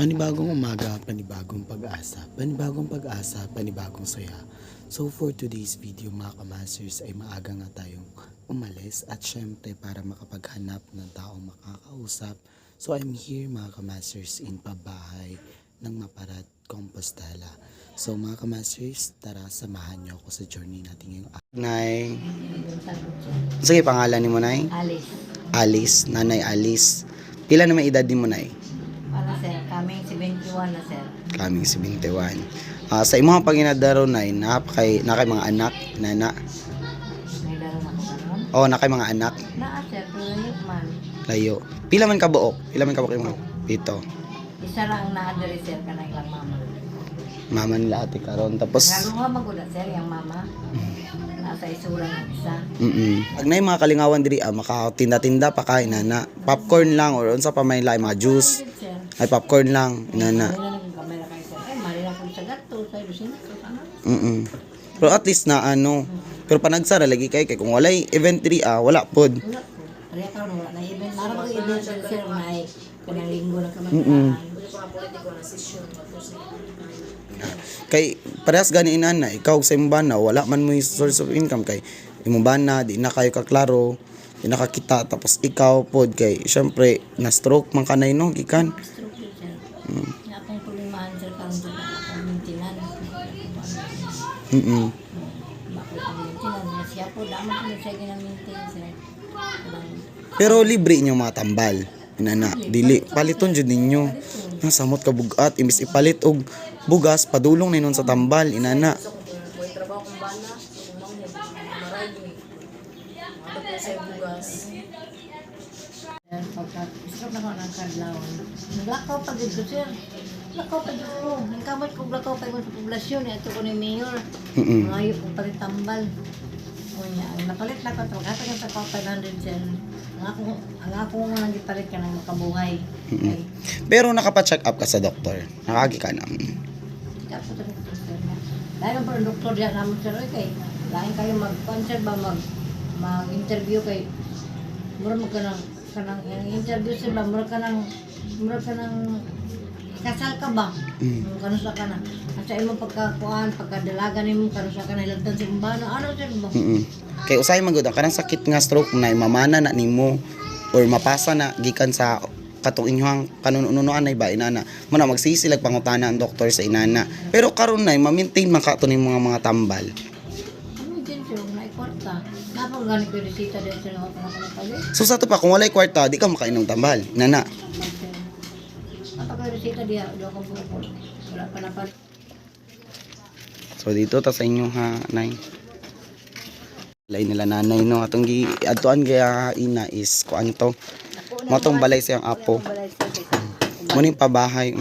Panibagong umaga, panibagong pag-asa, panibagong saya. So for today's video mga kamasters ay maaga nga tayong umalis at syempre para makapaghanap ng taong makakausap. So I'm here mga kamasters in pabahay ng Maparat, Compostela. So mga kamasters, tara samahan niyo ako sa journey natin ngayong araw. Nay, sige pangalan ni mo Nay? Alice. Alice, Nanay Alice. Pila na may edad ni mo Nay? Para sir, kaming 71 na sir. Kaming 71. Sa imong panginadaro na nakay mga anak, nana. May laro na ko karon. Oh, nakay mga anak. Naa sir, pero man. Layo. Pila man ka buok? Pila man ka buok imong? Pito. Isa lang na adere sir kanang ilang mama. Mama nila ate karon tapos Naluha magud sir yang mama. Nasa isura ng isa. Pag na mga kalingawan diri makatinda-tinda pa kay nana. Popcorn lang or unsa pa may lain mga juice. Sir. Ay popcorn lang nana. Mali na ng kamera kay sir. Ay mali na kun sa gato sa lusin ko sana. Pero at least na ano. Pero panagsara lagi kay kung walay event diri wala pod. Wala ko. Ari karon wala na event. Nara mag event sir may kanang linggo na kamataran. Kay parehas gani inana ikaw sa imong bana wala man mo source of income kay imong bana di na kayo kaklaro di na kakita tapos ikaw pod kay syempre na stroke man kanay no gikan. Stroke yun, sir. Nga akong tulimahan sir karon sa akong maintenance. Bakit ang maintenance siya po daman ko siya ginamitin sir. Pero libre inyo mga tambal inana dili paliton jud ninyo nasamot ka bugat imbis ipalit og bugas padulong ninon sa tambal inana. Pagka-stroke na ko ng kadlawon. Naglakaw pa dito ko sir. Lakaw pa dito. Nagkamot ko lakaw pa yung populasyon. Ito ko ni Mayor. Ngayon kong palit tambal. Napalit na ko. Pagkata ka sa 500 sir. Ang ako mo nang ipalit ka ng makabuhay. Pero nakapa-check up ka sa doktor nakagi ka na. Dahil ang parang doktor diyan naman sir. Kay lain kayo mag-concert ba mag-interview kay mura mo ka ng interview sir ba mura ka ng kasal ka ba? Kanusa ka na. At sa imong pagkakuan, pagkadalaga nimo kanusa ka na ilagdan sa imbano. Ano sir ba? Kay usay man gud ang kanang sakit nga stroke na mamana na nimo or mapasa na gikan sa katong inyong kanununuan ay ba inana mo na magsisilag pangutana ang doktor sa inana pero karon na ma-maintain man ka to ning mga tambal. Ano din sir na ikwarta. Napang gani ko resita din sa mga panapalit. So sa to pa kung walay kwarta di ka makainom tambal inana. Napaka resita dia do ko po. Wala pa na pa. So dito ta sa inyo ha nay. Lain nila nanay no atong gi adtuan kaya ina is kuan to matong balay siyang apo muning pabahay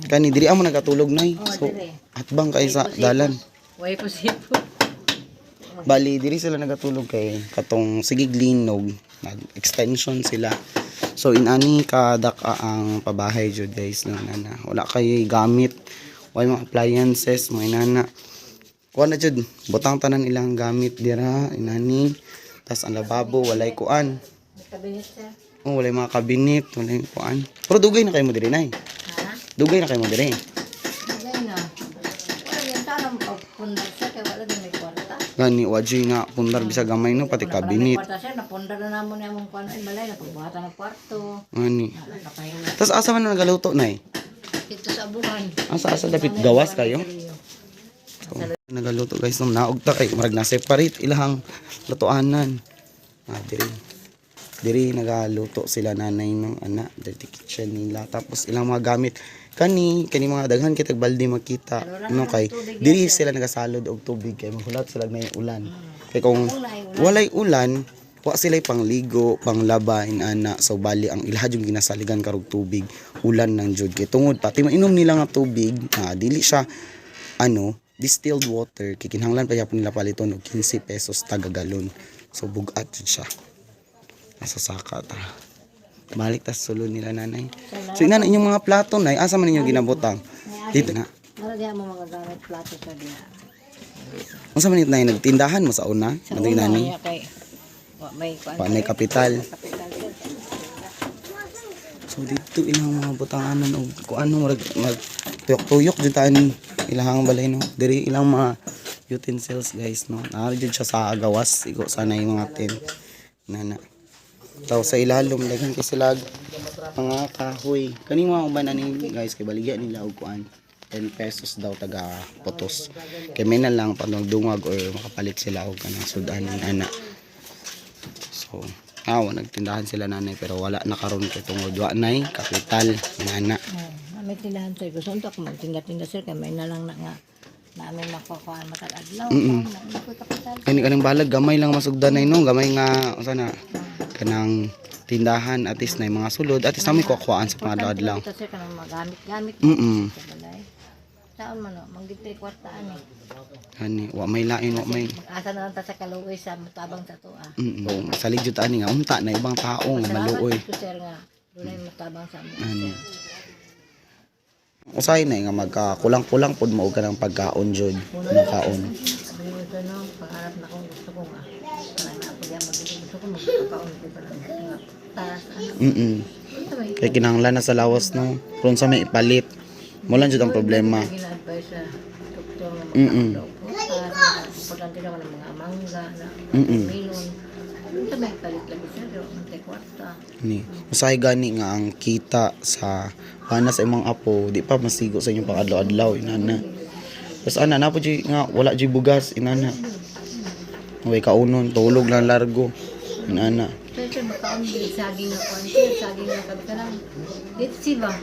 kani diri amo nagatulog nay so atbang kay sa dalan Way po sipo. bali diri sila nagatulog kay katong sigig linog nag extension sila so inani kadaka ang pabahay jud guys no nana wala kay gamit way mga appliances mga inana kuan na jud butang tanan ilang gamit dira inani tas ang lababo walay kuan Kabinet sir. oh walay mga kabinet walay kuan pero dugay na kay mo diri nay Ha? dugay na kay mo diri Bagay na. Wala yan sana pundar siya kaya wala din may kwarta. gani waji nga pundar bisa gamay no pati kabinet Kwarta siya, napundar na namon yung among kwan. Ay malay, napagbuhatan ng kwarto. ani Nakapahinga. tas asa man nagaluto nay Ito sa abuhan. asa dapit gawas kayo nagaluto guys nung naog ta kay marag na separate ilahang lutuanan diri nagaluto sila nanay ng anak dirty kitchen nila tapos ilang mga gamit kani mga daghan kitag balde makita no kay diri sila nagasalod og tubig kay mahulat sila na yung ulan kay kung walay ulan wa sila pangligo panglaba ana so bali ang ilha yung ginasaligan karog tubig ulan nang jud kay tungod pati mainom nila nga tubig dili siya distilled water kikinahanglan pa yapon nila paliton og 15 pesos taga galon so bugat jud siya nasa saka ta balik tas sulod nila nanay so ina inyong mga plato nay asa man ninyo ginabutang dito na Maragya mo mga gamit plato sa diya. unsa man nay nagtindahan mo sa una nandito nani May pa may kapital so dito dito ilang mga butanganan o kung ano mag tuyok-tuyok dito ani ilang balay no. Diri ilang mga utensils guys no. Naari jud siya sa gawas igo sana yung mga tin nana. Taw sa ilalom daghan kay sila mga kahoy. Kani mga uban ani guys kay baligya nila og kuan. 10 pesos daw taga putos. Kay may na lang panugdungag or makapalit sila og kanang sudan ni ana. So, nagtindahan sila nanay pero wala na karon kay tungod wa nay kapital nana. May tindahan sir. Gusto nito ako magtinda-tinda sir. Kaya may na lang na nga namin makukuha matag-adlaw. Kani kaning balag gamay lang masugdan nay no, gamay nga usa na kanang tindahan at least na mga sulod at least namin kukuhaan sa mga adlaw. Ito sir kanang magamit-gamit. Saan man o, manggitay kwartaan eh. Ani, wa may lain, wa may. Mag-asa na lang ta sa kaluoy sa matabang sa tuwa. Salig jud ani nga unta na ibang tao nga maluoy. Salamat sir nga. Doon matabang sa mga Ani. sir. Usay na nga magkakulang-kulang pod mao kanang pagkaon jud, nakaon. Sabi mo ito no, pangarap na kung gusto ko nga. Parang na ako yan gusto ko magkakaon ko parang nga taas. Kay kinahanglan na sa lawas no. Kung sa may ipalit. Mulan jud ang problema. Gina-advise sa doktor nga magkakaon. Importante naman ang mga mangga na melon. Ito may palit lagi sir, may kwarta. Ni, usay gani nga ang kita sa pana sa imong apo, di pa masigo sa inyong pang-adlaw-adlaw inana. Tapos ana na po nga wala jud bugas inana. Way kaunon, tulog lang largo inana. Sir, makaon din saging na kwanto, saging na kabitalang. Dito siba.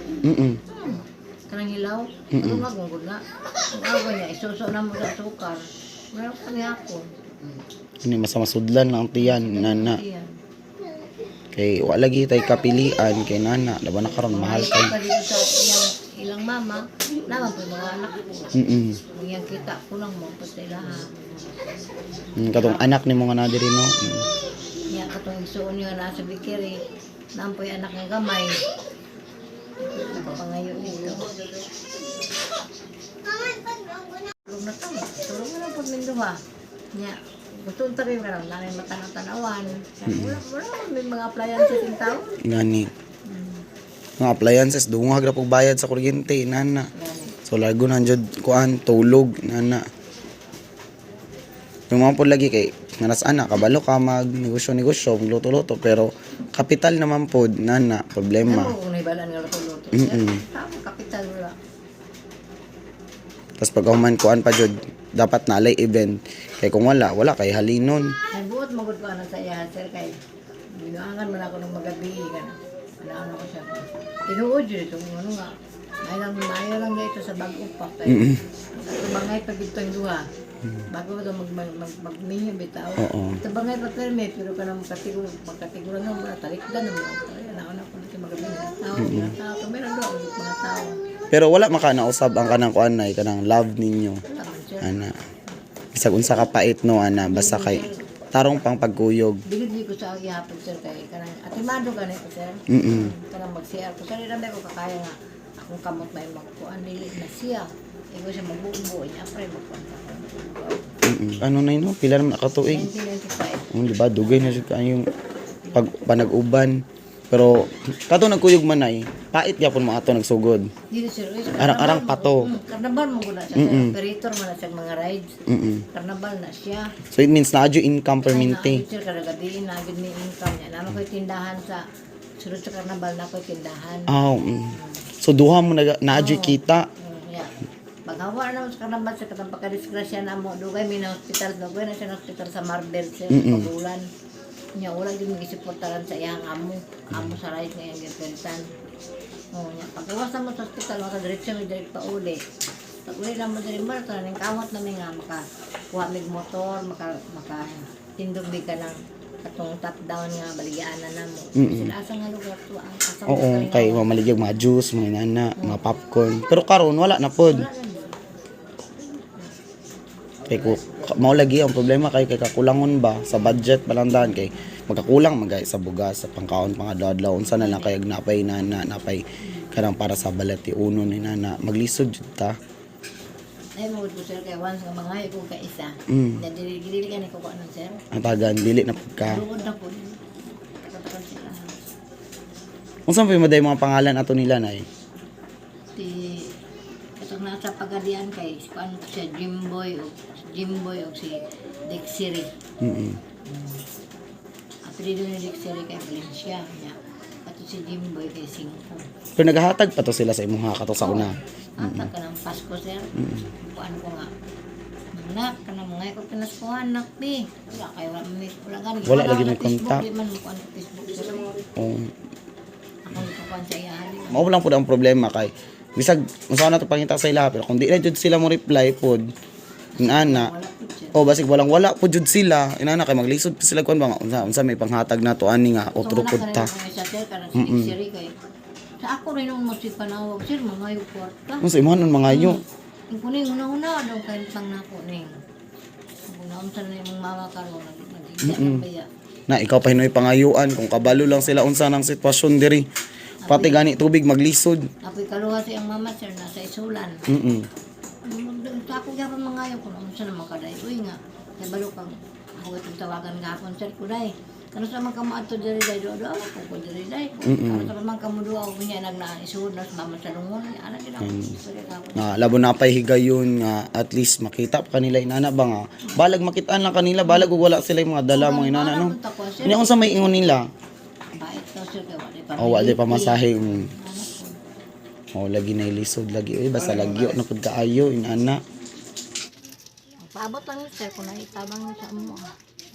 Kanang hilaw, lumagong na. Ang awa niya, isuso na mo sa sukar. Meron pa niya ako. Ini masamasudlan lang ang tiyan nana. Yan. Kay wala lagi tay kapilian kay nana, laban na karon mahal kay. Pa dito sa ilang mama, naman po mga anak ko. Yung kita ko lang mo, pati lahat. Katong anak ni mga nadiri no. Yan, katong isuon yung nasa bikiri. Nampoy anak ng gamay. Napapangayo dito. Tulog na kami. Tulog na lang pag minduha. Nya, gusto nito rin ka lang. Nanay matanaw-tanawan. Wala may mga appliances in town. Gani. Mga appliances dungag ra pug bayad sa kuryente nana. So largo na jud kuan tulog nana. Yung mga po lagi kay nanas ana kabalo ka mag negosyo magluto-luto pero kapital naman po nana problema. Ano kung naibalan nga luto-luto? Tama, kapital wala. Tas pag human kuan pa jud dapat na alay event kay kung wala kay halinon. Nagbuot magod ko anak sa iya sir kay binuangan man ako ng magabi kana. Ano ko siya. Tinuod yun ito ano nga. Mayo lang dito sa bag upak kay. Bangay pag ito yung duha. Bago ito mag-minyo bitaw. Ito bangay pa permit pero ka na magkatiguro na mga talikdan na mga tao. Ano ko na magabi na tao. Meron doon mga tao. Pero wala makanausab ang kanang kuan nay kanang love ninyo. Tama sir. Ana. Bisag unsa ka pait no ana basta kay tarong pang pagkuyog. Bigid ko sa gihapon sir kay kanang atimado ganito sir. Kanang mag-CR ko sir ramay ko kakaya nga akong kamot may magkuan dili na siya. Igo siya magbuo niya pre magkuan. Ano na no pila naman nakatuig. 1995. Di ba dugay na jud kayong pag panag-uban. Pero kato nagkuyog man ay pait gyapon mo ato nagsugod. Dili sir. Arang pato. Karnabal mo guna siya. Operator man na siya mga rides. Karnabal na siya. So it means na adyo income permanente. Sir kada gabi na gid ni income niya. Naman ko'y tindahan sa sulod sa karnabal na ko'y tindahan. So duha mo na adyo kita. Yeah. Paghawa na sa karnabal sa katang pagkadisgrasya na mo dugay mi na hospital dugay na siya na hospital sa Marbel sir pagulan. Nya wala gyud magisuportaran sa iyang amo sa ride nga iyang gipensan. Nya pagkawas mo sa hospital maka diretso mi direct pa uli. Pag uli lang mo diri mo ta ning kamot na mi nga maka kuha mig motor maka tindog mi ka lang katong top down nga baligyan na namo. Sila asa nga lugar to ang asa. Oo, kay mamaligya mga juice, mga inana, mga popcorn. Pero karon wala na pod. Kay ko mao lagi ang problema kay kakulangon ba sa budget balandan kay magkakulang magay sa bugas sa pangkaon pangadlaw unsa na lang kay napay napay kanang para sa balati uno ni nana maglisod jud ta. Ay mo ko sir kay once nga mga ko ka isa. Na dili ka ni ko ano sir. Ang tagan dili na pagka. Lugod na po. Unsa pa maday mga pangalan ato nila nay? Ti katong nasa pagadian kay kuan siya Jimboy o si Dexiri. Apelido ni Dexiri kay Valencia niya. Ato si Jimboy kay Singko. Pero naghahatag pa to sila sa imuha kato sa una. Ata ka ng Pasko, sir. Kuan ko nga. Nak, kanang mga ko pinaskuhan, nak, bi. Wala kayo, wala gani. Wala lagi may kontak. Di man mo kuan sa Facebook, sir. Oh. Ako nito kuan sa iyahan. Mao lang pud ang problema kay bisag unsa na to pangita sa ila pero kung di na jud sila mo reply pod inana Wala po, sir. o basig walang wala po jud sila inana kay maglisod pa sila kun ba nga, unsa may panghatag na to ani nga otro pud ta. Sa sir, kanang si Dexiri kay. Sa ako rin nung magsipanawag, sir, mga yung kwarta. Unsa imuhan man mga yo. Yung kuning una-una daw kayo pang nako ning. Kung naunsa na yung mama karon nag-igya ng baya. Na ikaw pa hinoy pangayuan kung kabalo lang sila unsa nang sitwasyon diri. Pati gani tubig maglisod. Apoy kaluha siyang mama sir nasa isulan. Sa ako gyapon mga yo kung unsa na makaday. Uy nga, kay balo kang ako itong tawagan gapon sir kuday. Kano sa man kamo adto diri day do ako ko diri day. Kano sa man kamo duwa og niya nagna isud na mama sa lungon ana gid ako. Sorry ka. Na labo na pay higayon nga at least makita pa kanila inana ba nga. Balag makitaan lang kanila balag ug wala sila yung mga dala mga inana no. Nya unsa may ingon nila? Bait daw sir kay wala pa. Oh, wala pa masahe. Oh, lagi na ilisod lagi basta lagyo na pud kaayo inana. Paabot lang sir kung naitabang sa amo.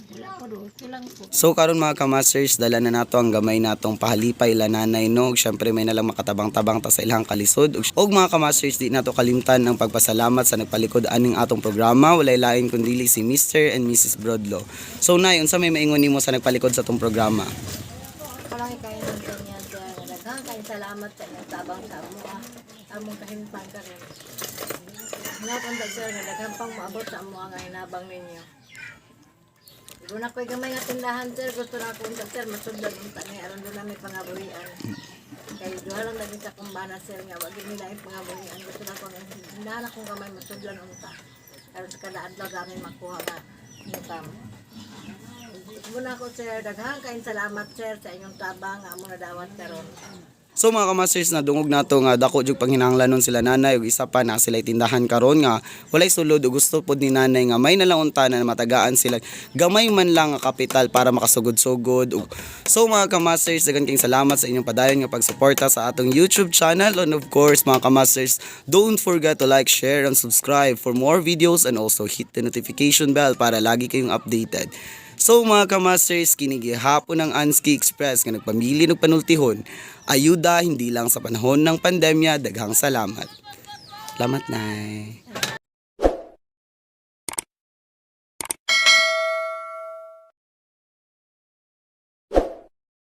Wala ko do, lang po. So karon mga kamasters, dala na nato ang gamay natong pahalipay la nanay no. Syempre may nalang makatabang-tabang ta sa ilang kalisod. Og mga kamasters, di nato kalimtan ang pagpasalamat sa nagpalikod aning atong programa. Walay lain kundi si Mr. and Mrs. Brodlo. So nay, unsa may maingon nimo sa nagpalikod sa atong programa? Kalangit kayo ng kanya sir. Daghang kayo salamat sa inyong tabang sa amo. Among kahimpan ka rin. Napundag sir, daghang pang maabot sa amo ang hinabang ninyo. Doon ako'y gamay nga tindahan sir, gusto na akong sir, masudlag yung tani, aron doon namin pangabuhian. Kaya doon lang lagi sa kumbana sir nga, wag nila yung pangabuhian. Gusto na akong tindahan akong gamay, masudlan unta. Aron sa kada adlaw gamay makuha nga income. Muna ako sir, daghang kain salamat sir sa inyong tabang nga amo nadawat karon. So mga kamasters, nadungog nato nga dako jud panghinahanglanon sila nanay ug isa pa na sila tindahan karon nga walay sulod ug gusto pod ni nanay nga may nalaunta na matagaan sila gamay man lang nga kapital para makasugod-sugod. So mga kamasters, daghan kayong salamat sa inyong padayon nga pagsuporta sa atong YouTube channel, and of course mga kamasters, don't forget to like, share and subscribe for more videos and also hit the notification bell para lagi kayong updated. So mga kamasters, kinigihapon ng Anski Express nga nagpamili ng panultihon, ayuda hindi lang sa panahon ng pandemya. Daghang salamat. Salamat, Nay.